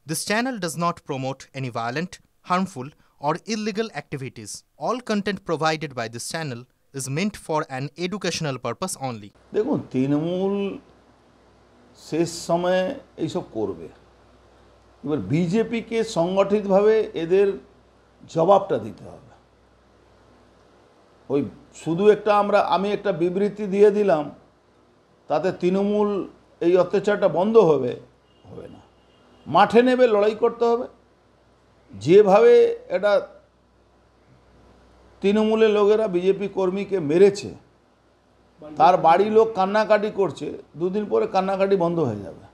This channel does not promote any violent, harmful, or illegal activities. All content provided by this channel is meant for an educational purpose only. দেখুন তৃণমূল শেষ সময়ে এইসব করবে, এবার বিজেপিকে সংগঠিতভাবে এদের জবাবটা দিতে হবে। ওই শুধু আমি একটা বিবৃতি দিয়ে দিলাম তাতে তৃণমূল এই অত্যাচারটা বন্ধ হবে না। মাঠে নেবে, লড়াই করতে হবে। যেভাবে এটা তৃণমূলের লোকেরা বিজেপি কর্মীকে মেরেছে, তার বাড়ি লোক কান্নাকাটি করছে, দুদিন পরে কান্নাকাটি বন্ধ হয়ে যাবে।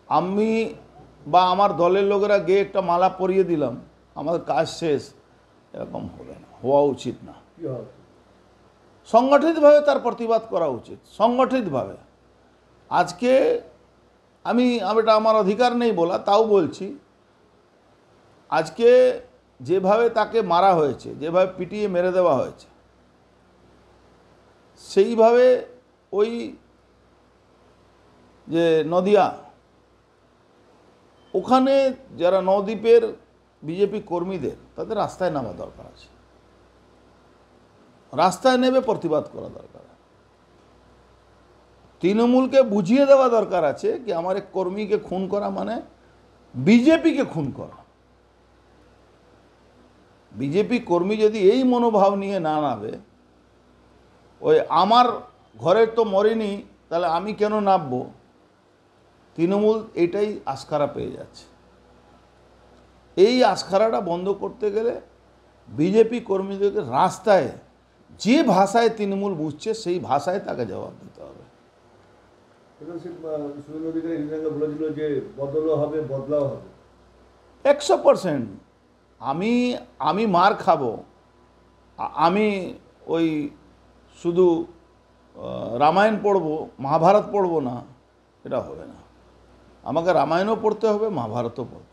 আমি বা আমার দলের লোকেরা গিয়ে একটা মালা পরিয়ে দিলাম, আমাদের কাজ শেষ, এরকম হবে না, হওয়া উচিত না। সংগঠিতভাবে তার প্রতিবাদ করা উচিত, সংগঠিতভাবে। আজকে এটা আমার অধিকার নেই বলা, তাও বলছি, আজকে যেভাবে তাকে মারা হয়েছে, যেভাবে পিটিয়ে মেরে দেওয়া হয়েছে, সেইভাবে ওই যে নদিয়া, ওখানে যারা নবদ্বীপের বিজেপি কর্মীদের, তাদের রাস্তায় নামা দরকার আছে, রাস্তায় নেমে প্রতিবাদ করা দরকার। তৃণমূলকে বুঝিয়ে দেওয়া দরকার আছে কি আমার এক কর্মীকে খুন করা মানে বিজেপিকে খুন করা। বিজেপি কর্মী যদি এই মনোভাব নিয়ে না নামে, ওই আমার ঘরে তো মরেনি তাহলে আমি কেন নামবো, তৃণমূল এটাই আস্কারা পেয়ে যাচ্ছে। এই আস্কারাটা বন্ধ করতে গেলে বিজেপি কর্মীদেরকে রাস্তায় যে ভাষায় তৃণমূল বুঝছে সেই ভাষায় তাকে জবাব দিতে হবে। 100% আমি মার খাবো, আমি ওই শুধু রামায়ণ পড়বো, মহাভারত পড়বো না, এটা হবে না। আমাকে রামায়ণও পড়তে হবে, মহাভারতও পড়তে হবে।